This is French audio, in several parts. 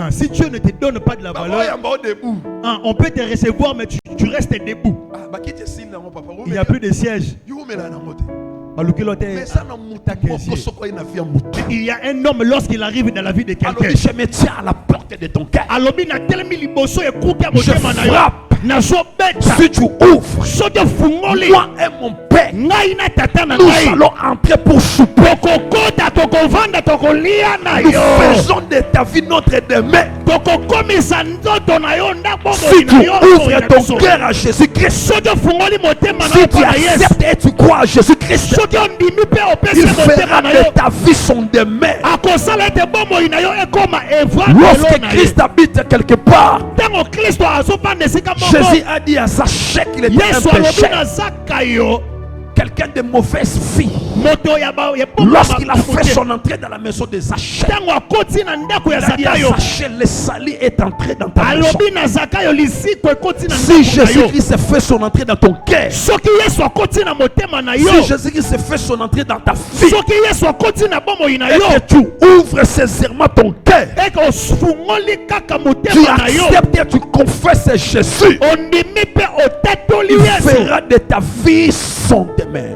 Si Dieu ne te donne pas de la valeur, on peut te recevoir, mais tu restes debout. Il n'y a plus de siège. Il y a un homme lorsqu'il arrive dans la vie de quelqu'un. Je me tiens à la porte de ton cœur. Je frappe. Si tu ouvres, moi et mon père, nous allons entrer pour souper. Nous faisons de ta vie notre demain. Si tu ouvres ton cœur à Jésus-Christ, si tu acceptes et tu crois à Jésus-Christ, il fera de ta vie son demain. Lorsque Christ habite quelque part, Jésus a dit à Zachée qu'il était un pécheur, quelqu'un de mauvaise vie. Lorsqu'il a fait son entrée dans la maison de Zachée, il a dit à Zachée, le salut est entré dans ta maison. Si Jésus-Christ fait son entrée dans ton cœur, si Jésus-Christ fait son entrée dans ta vie, et que tu ouvres sincèrement ton cœur, tu acceptes et tu confesses Jésus, il fera de ta vie son demain.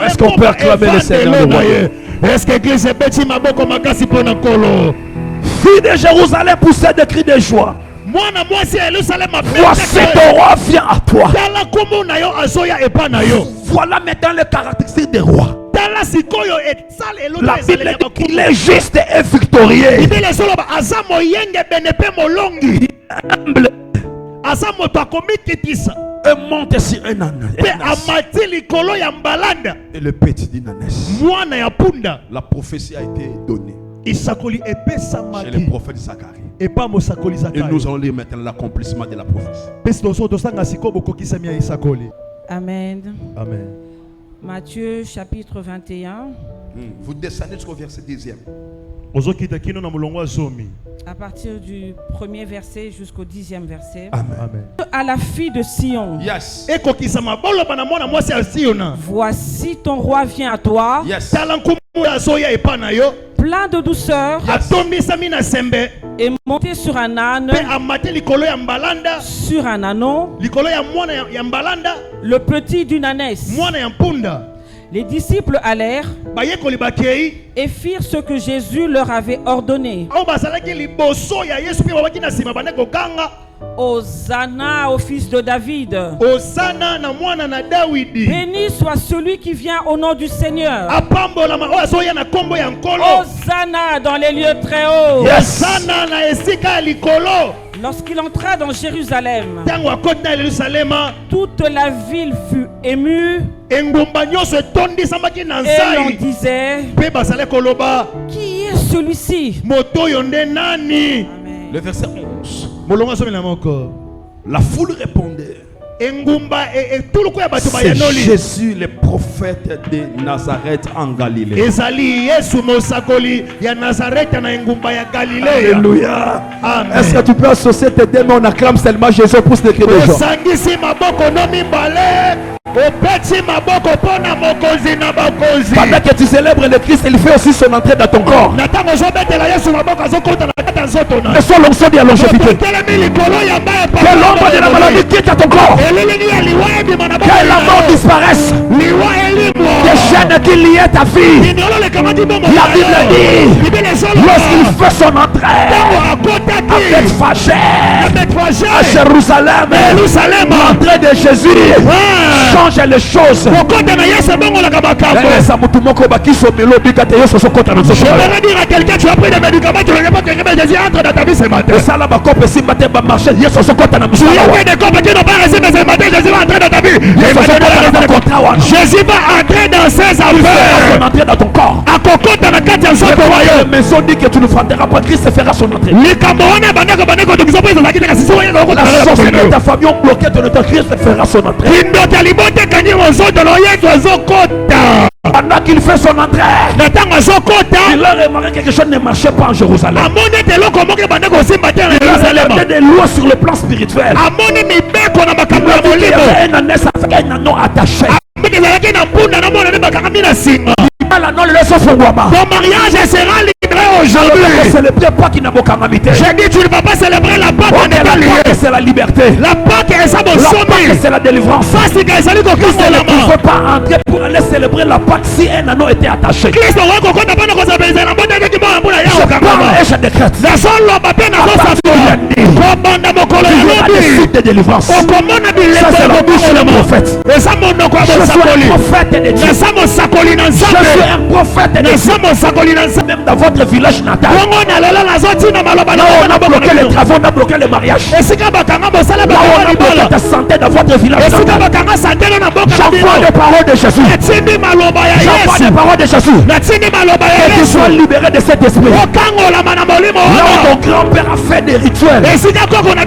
Est-ce qu'on peut acclamer le Seigneur de royaume? Est-ce que l'église est petit maboko makasi pona kolo? Fille de Jérusalem poussait des cris de joie. Voici ton roi vient à toi. Voilà maintenant les caractéristiques des rois. La Bible dit qu'il est juste et victorieux. Humble. Et monte sur un âne. Et le petit d'une ânesse. La prophétie a été donnée chez le prophète Zacharie. Et nous allons lire maintenant l'accomplissement de la prophétie. Amen. Amen. Matthieu chapitre 21. Vous descendez jusqu'au verset 10e. À partir du premier verset jusqu'au 10e verset. Amen. À la fille de Sion. Yes. Voici ton roi vient à toi. Yes. Plein de douceur. Yes. Et monté sur un âne. Sur un ânon. Le petit d'une ânesse. Les disciples allèrent et firent ce que Jésus leur avait ordonné. Hosanna au fils de David. Béni soit celui qui vient au nom du Seigneur. Hosanna dans les lieux très hauts. Yes. Lorsqu'il entra dans Jérusalem, toute la ville fut émue. Et l'on disait, qui est celui-ci? Le verset 11. La foule répondait, c'est Jésus le prophète de Nazareth en Galilée. Alléluia. Est-ce que tu peux associer tes deux mains? On acclame seulement Jésus pour se décrire des gens. Pendant que tu célèbres le Christ, il fait aussi son entrée dans ton corps. Et soit l'onction de la longévité. Que l'ombre de la maladie quitte à ton corps. Que la mort disparaisse. Des chaînes qui liaient ta vie. La Bible dit, lorsqu'il fait son entrée avec Fagère à Jérusalem, l'entrée de Jésus change les choses. Je vais dire à quelqu'un, tu as pris des médicaments, tu ne veux pas que Jésus entre dans ta vie ce matin. Tu as pris des copes qui n'ont pas réussi ce matin, Jésus va entrer dans ta vie. Jésus va entrer dans ses affaires. Entrer dans ton corps. La maison dit que tu ne fréquenteras pas, Christ fera son entrée. La sorcellerie de ta famille ont bloqué ton entrée, Christ fera son entrée. Pendant qu'il fait son entrée, il a remarqué que quelque chose ne marchait pas en Jérusalem. Il a regardé des lois sur le plan spirituel. Il y avait un ânesse avec un anon attaché. Ton mariage sera livré aujourd'hui. J'ai dit tu ne vas pas célébrer la Pâque. C'est la liberté. La Pâque c'est la délivrance. Tu ne peux pas entrer pour aller célébrer la Pâque si un anneau était attaché. Je parle et je décrète. Des suites de délivrance. Ça c'est la bouche du prophète. Je suis un prophète de Dieu. Je suis un prophète de Dieu. Même dans votre village natal. Là on a bloqué les travaux, on a bloqué les mariages. Là on a bloqué la santé dans votre village natal. J'envoie des paroles de Jésus. J'envoie des paroles de Jésus. Que tu sois libéré de cet esprit. Là où ton grand-père a fait des rituels. Là où ton grand-père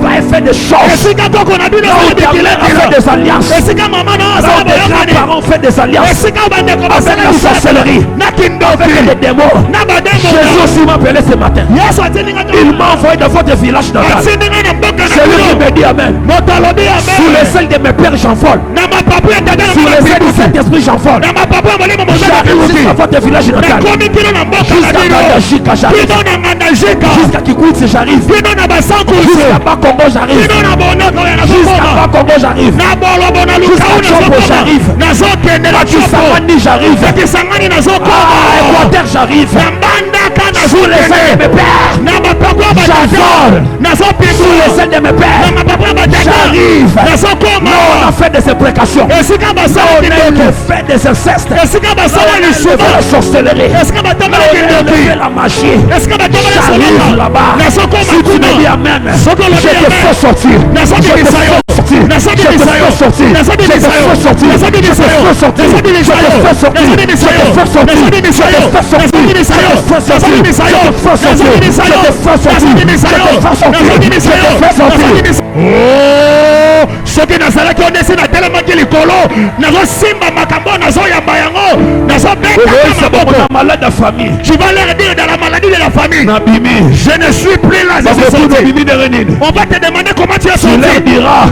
a fait des choses. Là où ta mère a fait des alliances. Là où tes grands-parents ont fait des alliances. Avec la sorcellerie. Avec les démons. Jésus aussi m'a appelé ce matin. Il m'a envoyé dans votre village natal. C'est lui qui me dit amen. Sous les ailes de mes pères j'envole. Sous les ailes de cet esprit j'envole. J'arrive aussi dans votre village natal. Jusqu'à j'arrive. Jusqu'à Kikwit j'arrive. Jusqu'à Bakongo j'arrive. Jusqu'à Bakongo j'arrive. Jusqu'à Chombo j'arrive. Jusqu'à Mani j'arrive. Équateur j'arrive. Sous les ailes de mes pères j'envole. Sous les ailes de mes pères j'arrive. Non, on a fait des imprécations. Non, on a fait des incestes. Non, on a fait la sorcellerie. Non, on a fait la magie. J'arrive là-bas. Si tu me dis amen, je te fais sortir. Je te fais sortir. Je te fais sortir. Je te fais sortir. Je te fais sortir. Je te fais sortir. Je te fais sortir. Je te fais sortir. Oh, ce qui n'a pas qu'on essaie de tellement qu'il est colo, n'a pas simba macambo, n'a pas yabayango, n'a pas bête malade de famille. Tu vas leur dire dans la maladie de la famille. Je ne suis plus là. On va te demander comment tu es sorti. Tu leur diras.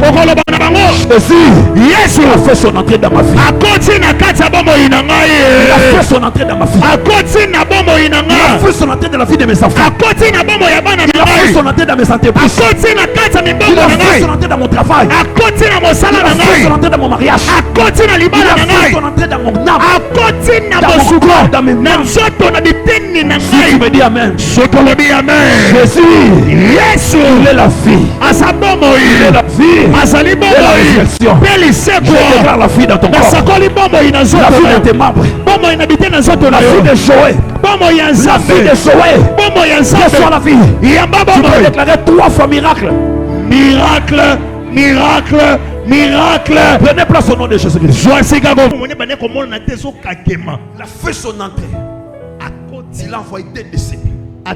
Jésus a fait son entrée dans ma vie. A continue à katsa bombo inangaye. Il a fait son entrée dans ma vie. A continue à bombo inangaye. Il a fait son entrée dans la vie de mes enfants. A continue à bombo yabana. Il a fait son entrée dans mes entreprises. A continue à katsa mibombo. Il a fait son entrée dans mon travail. A continue à mon salaire. Il a fait son entrée dans mon mariage. A continue à libana. Il a fait son entrée dans mon âme. A continue à mon corps, dans mes mains. Si tu me dis amen, je te le dis amen. Jésus, Yesu, il est la vie. Asabomo, il est la vie. Asalibomo, il est la résurrection. Je déclare la vie dans ton corps. La vie dans tes membres. La vie de Joël. La vie de Joël. Reçois la vie. Tu peux déclarer 3 fois miracle. Miracle, miracle, miracle. Prenez place au nom de Jésus-Christ. La fait son entrée. Il a envoyé des disciples. À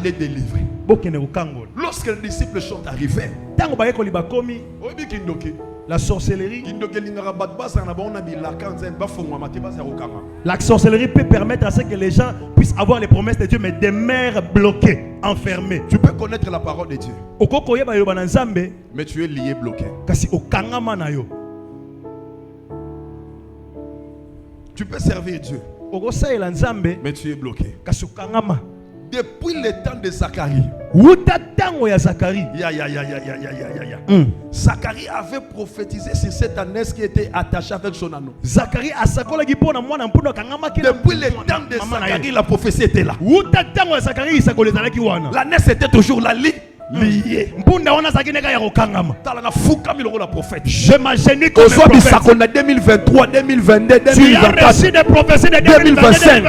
les délivrer. Lorsque les disciples sont arrivés, la sorcellerie. La sorcellerie peut permettre à ce que les gens puissent avoir les promesses de Dieu, mais demeurent bloqués, enfermés. Tu peux connaître la parole de Dieu, mais tu es lié, bloqué. Tu peux servir Dieu, mais tu es bloqué. Depuis le temps de Zacharie, Zacharie avait prophétisé sur cette ânesse qui était attachée avec son anneau. Depuis le temps de Zacharie, la prophétie était là. L'ânesse était toujours là, lié. Je m'agénie comme un prophète. 2023, 2022, 2024, 2025.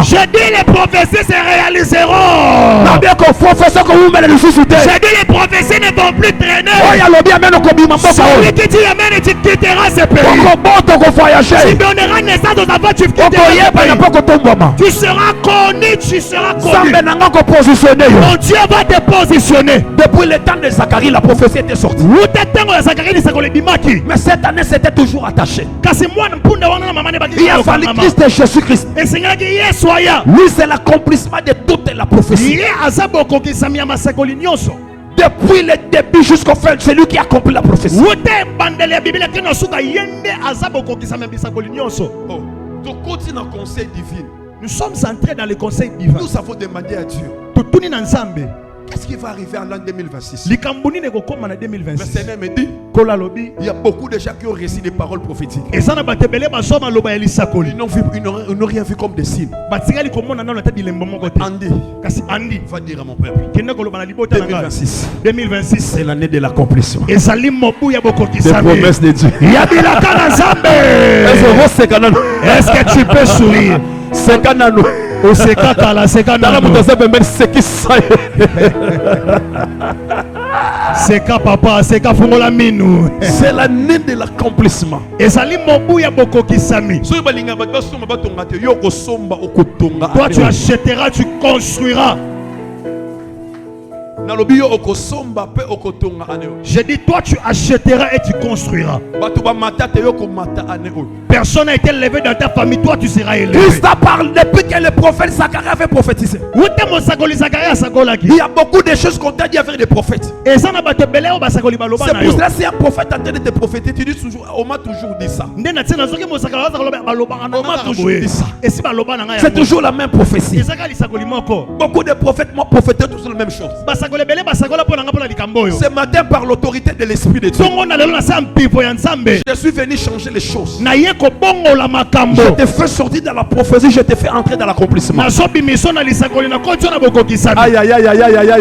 Je dis les prophéties se réaliseront. Je dis les prophéties ne vont plus traîner. Celui qui dit amen et tu quitteras ce pays. Tu donneras naissance aux enfants, tu quitteras ce pays. Tu seras connu, tu seras connu. Mon Dieu va te positionner. Depuis le temps de Zacharie, la prophétie était sortie. Mais cette année, c'était toujours attaché. Il a fallu Christ et Jésus-Christ. Lui, c'est l'accomplissement de toute la prophétie. Depuis le début jusqu'au fin, c'est lui qui a accompli la prophétie. Nous sommes entrés dans le conseil divin. Nous avons demandé à Dieu. Qu'est-ce qui va arriver en l'an 2026? Le Seigneur me dit, il y a beaucoup de gens qui ont reçu des paroles prophétiques. Ils n'ont rien vu comme des signes. Andy va dire à mon peuple, 2026, c'est l'année de l'accomplissement des promesses de Dieu. Est-ce que tu peux sourire? C'est canano. C'est papa, c'est fungola minu. C'est l'année de l'accomplissement. Toi tu achèteras, tu construiras. J'ai dit toi tu achèteras et tu construiras. Personne n'a été élevé dans ta famille, toi tu seras élevé. Christ parle depuis que le prophète Zacharie avait prophétisé. Il y a beaucoup de choses qu'on t'a dit avec les prophètes. C'est pour cela si un prophète a de te prophéter, tu dis toujours, on m'a toujours dit ça. On m'a toujours dit ça. C'est toujours la même prophétie. Beaucoup de prophètes m'ont prophété toujours la même chose. Ce matin, par l'autorité de l'Esprit de Dieu, je suis venu changer les choses. Je te fais sortir dans la prophétie, je te fais entrer dans l'accomplissement. Aïe aïe aïe aïe aïe aïe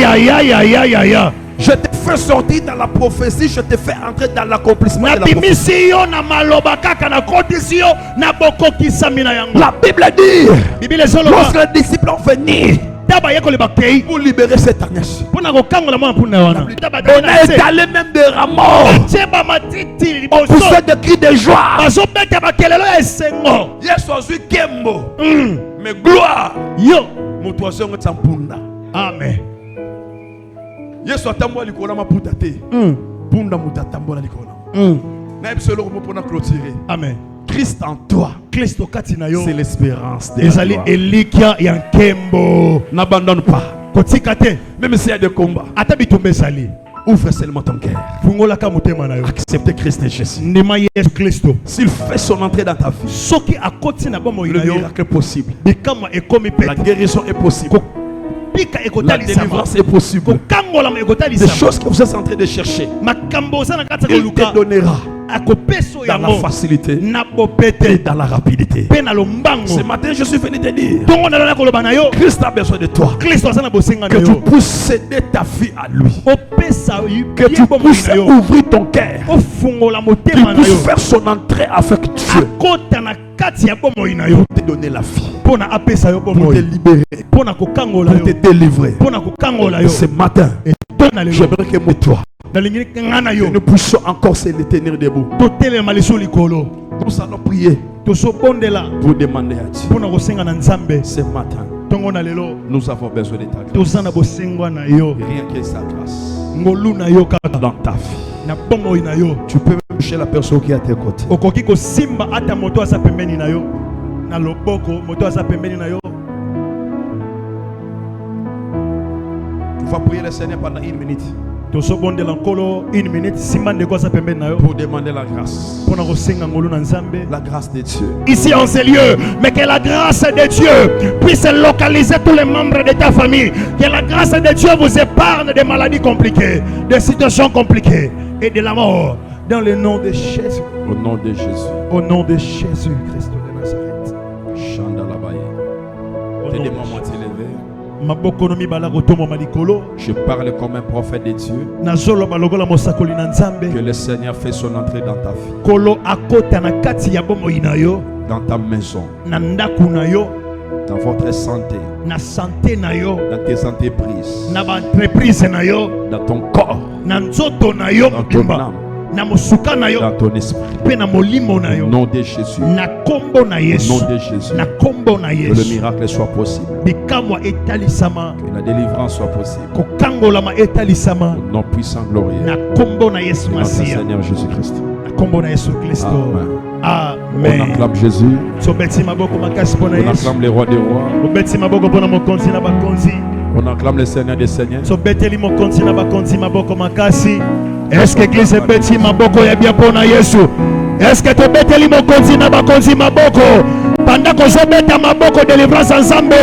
aïe aïe aïe aïe. Je te fais sortir dans la prophétie, je te fais entrer dans l'accomplissement de la prophétie. La Bible dit, lorsque les disciples ont venu pour libérer cette ânesse, on a étalé même des rameaux. On poussait des cris de joie. Mais gloire. Amen. Amen. Christ en toi, c'est l'espérance de la gloire. N'abandonne pas. Même s'il y a des combats, ouvre seulement ton cœur. Accepte Christ et Jésus. S'il fait son entrée dans ta vie, le miracle est possible. La guérison est possible. La délivrance est possible. Des choses que vous êtes en train de chercher, il te donnera dans la facilité et dans la rapidité. Ce matin, je suis venu te dire, Christ a besoin de toi. Que tu puisses céder ta vie à lui. Que tu puisses ouvrir ton cœur. Qu'il puisse faire son entrée avec Dieu. Pour te donner la vie. Pour te libérer. Pour te délivrer. Ce matin, j'aimerais que moi et toi, que nous puissions encore se tenir debout. Nous allons prier pour demander à Dieu. Ce matin, nous avons besoin de ta grâce. Rien que sa grâce dans ta vie. Tu peux toucher la personne qui est à tes côtés. Tu vas prier le Seigneur pendant 1 minute. Pour demander la grâce. La grâce de Dieu. Ici en ces lieux, mais que la grâce de Dieu puisse localiser tous les membres de ta famille. Que la grâce de Dieu vous épargne des maladies compliquées, des situations compliquées et de la mort. Dans le nom de Jésus. Au nom de Jésus. Au nom de Jésus Christ de Nazareth. Tes deux mamans t'élèvent. Je parle comme un prophète de Dieu. Que le Seigneur fait son entrée dans ta vie. Dans ta maison. Dans votre santé. Dans tes entreprises. Dans ton corps. Dans ton âme. Dans ton esprit. Au nom de Jésus. Au nom de Jésus. Que le miracle soit possible. Que la délivrance soit possible. Au nom puissant glorieux de notre Seigneur Jésus-Christ. Amen. On acclame Jésus. On acclame les rois des rois. On acclame le Seigneur des Seigneurs. Est-ce que l'église est bêtie maboko ya bien pour Yesu? Est-ce que tu bêtes li mokonzi na bakonzi maboko? Pendant que je bête maboko délivrance ensemble.